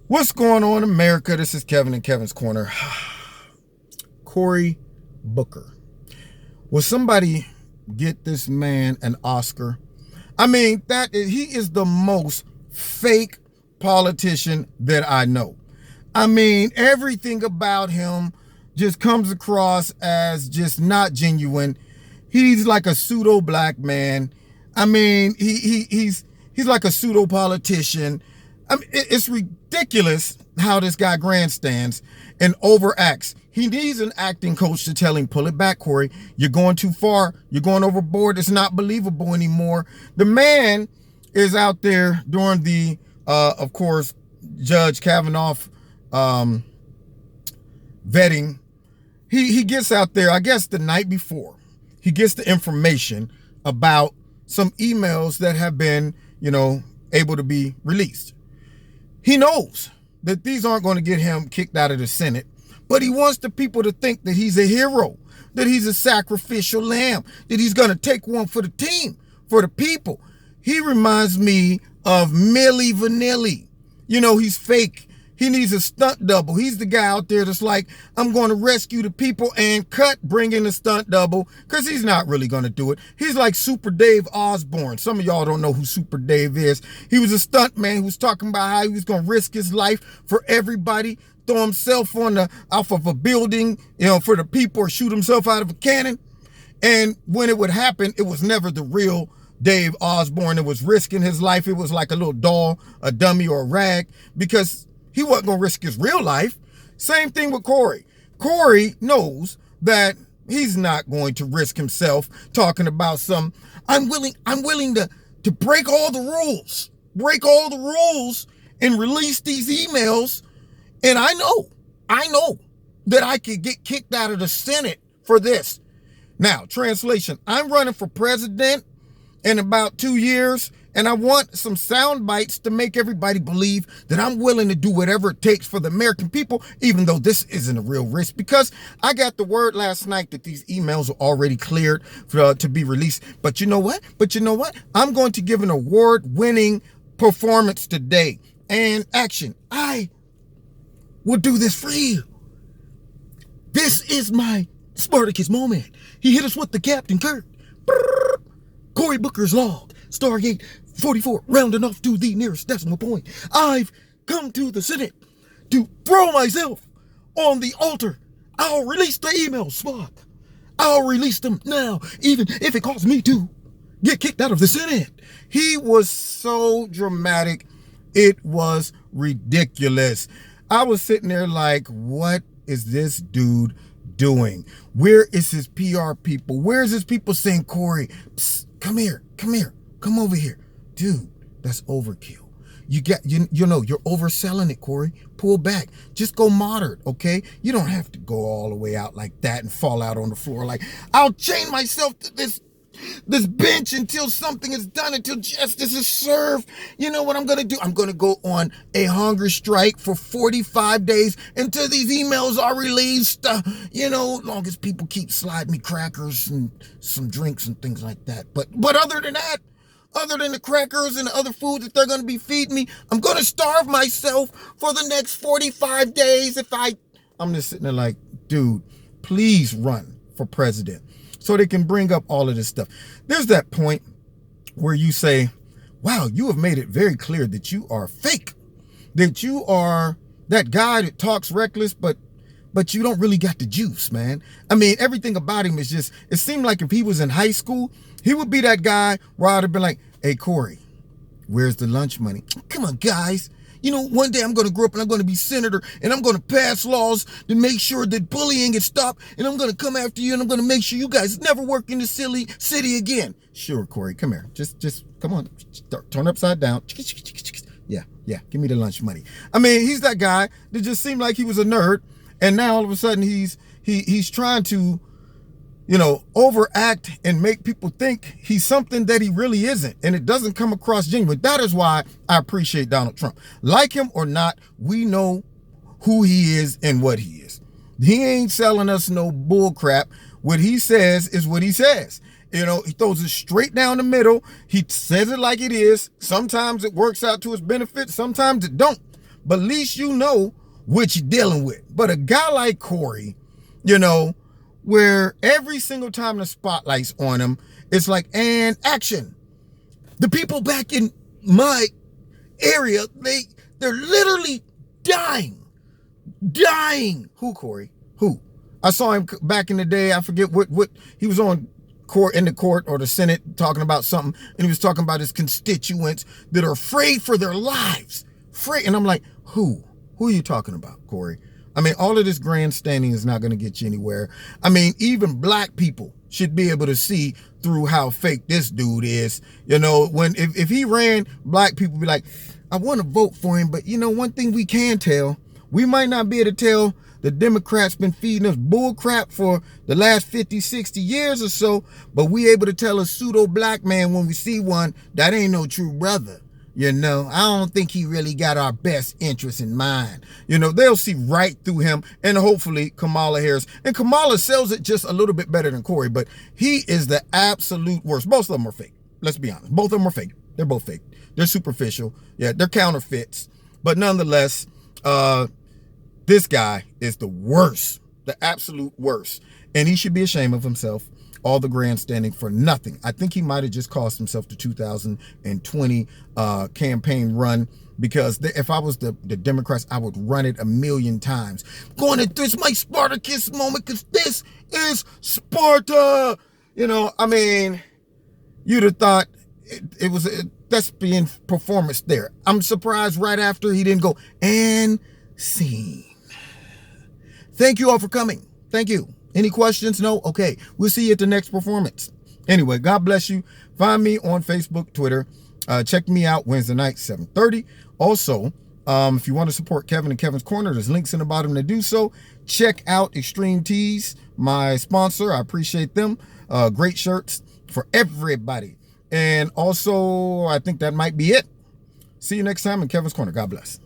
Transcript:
What's going on, America? This is Kevin in Kevin's Corner. Cory Booker. Will somebody get this man an Oscar? I mean, he is the most fake politician that I know. I mean, everything about him just comes across as just not genuine. He's like a pseudo black man. I mean, he's like a pseudo politician. I mean, it's ridiculous how this guy grandstands and overacts. He needs an acting coach to tell him, pull it back, Cory. You're going too far. You're going overboard. It's not believable anymore. The man is out there during the, of course, Judge Kavanaugh vetting. He gets out there, I guess the night before. He gets the information about some emails that have been, able to be released. He knows that these aren't going to get him kicked out of the Senate, but he wants the people to think that he's a hero, that he's a sacrificial lamb, that he's going to take one for the team, for the people. He reminds me of Milli Vanilli. He's fake. He needs a stunt double. He's the guy out there that's like, I'm going to rescue the people and bring in a stunt double, because he's not really going to do it. He's like Super Dave Osborne. Some of y'all don't know who Super Dave is. He was a stunt man who was talking about how he was going to risk his life for everybody, throw himself off of a building, for the people, or shoot himself out of a cannon. And when it would happen, it was never the real Dave Osborne that was risking his life. It was like a little doll, a dummy, or a rag, because he wasn't going to risk his real life. Same thing with Cory. Cory knows that he's not going to risk himself talking about I'm willing to break all the rules and release these emails. And I know that I could get kicked out of the Senate for this. Now, translation, I'm running for president in about 2 years, and I want some sound bites to make everybody believe that I'm willing to do whatever it takes for the American people, even though this isn't a real risk, because I got the word last night that these emails are already cleared to be released. But you know what? I'm going to give an award-winning performance today. And action. I will do this for you. This is my Spartacus moment. He hit us with the Captain Kirk. Cory Booker's log. Stargate 44, rounding off to the nearest decimal point. I've come to the Senate to throw myself on the altar. I'll release the emails, Spock. I'll release them now, even if it costs me to get kicked out of the Senate. He was so dramatic. It was ridiculous. I was sitting there like, what is this dude doing? Where is his PR people? Where's his people saying, Cory, psst, come here, come over here. Dude, that's overkill. You're overselling it, Cory. Pull back. Just go moderate, okay? You don't have to go all the way out like that and fall out on the floor like, I'll chain myself to this bench until something is done, until justice is served. You know what I'm going to do? I'm going to go on a hunger strike for 45 days until these emails are released. Long as people keep sliding me crackers and some drinks and things like that. But other than that, other than the crackers and the other food that they're going to be feeding me, I'm going to starve myself for the next 45 days I'm just sitting there like, dude, please run for president so they can bring up all of this stuff. There's that point where you say, wow, you have made it very clear that you are fake, that you are that guy that talks reckless, but you don't really got the juice, man. I mean, everything about him is just, it seemed like if he was in high school, he would be that guy where I'd have been like, hey, Cory, where's the lunch money? Come on, guys. One day I'm going to grow up and I'm going to be senator, and I'm going to pass laws to make sure that bullying gets stopped, and I'm going to come after you, and I'm going to make sure you guys never work in the silly city again. Sure, Cory, come here. Just come on. Turn upside down. Yeah, give me the lunch money. I mean, he's that guy that just seemed like he was a nerd, and now all of a sudden he's trying to overact and make people think he's something that he really isn't. And it doesn't come across genuine. That is why I appreciate Donald Trump. Like him or not, we know who he is and what he is. He ain't selling us no bull crap. What he says is what he says. He throws it straight down the middle. He says it like it is. Sometimes it works out to his benefit. Sometimes it don't. but at least you know what you're dealing with. But a guy like Corey, you know, where every single time the spotlight's on him, it's like, and action. The people back in my area, they're literally dying. Who, Corey? Who? I saw him back in the day. I forget what he was on court, in the court or the Senate, talking about something, and he was talking about his constituents that are afraid for their lives. And I'm like, who are you talking about, Corey? I mean, all of this grandstanding is not going to get you anywhere. I mean, even black people should be able to see through how fake this dude is. You know, if he ran, black people be like, I want to vote for him, but you know, one thing we can tell, we might not be able to tell the Democrats been feeding us bull crap for the last 50, 60 years or so, but we able to tell a pseudo black man when we see one, that ain't no true brother. You know, I don't think he really got our best interests in mind. You know, they'll see right through him, and hopefully Kamala Harris. And Kamala sells it just a little bit better than Corey, but he is the absolute worst. Both of them are fake. Let's be honest. Both of them are fake. They're both fake. They're superficial. Yeah, they're counterfeits. But nonetheless, this guy is the worst, the absolute worst. And he should be ashamed of himself. All the grandstanding for nothing. I think he might have just cost himself the 2020 campaign run, because if I was the Democrats, I would run it 1,000,000 times. Going to this my Spartacus moment, because this is Sparta. You know, I mean, you'd have thought it was a thespian performance there. I'm surprised right after he didn't go and scene. Thank you all for coming. Thank you. Any questions? No? Okay. We'll see you at the next performance. Anyway, God bless you. Find me on Facebook, Twitter. Check me out Wednesday night, 7:30. Also, if you want to support Kevin and Kevin's Corner, there's links in the bottom to do so. Check out Extreme Tees, my sponsor. I appreciate them. Great shirts for everybody. And also, I think that might be it. See you next time in Kevin's Corner. God bless.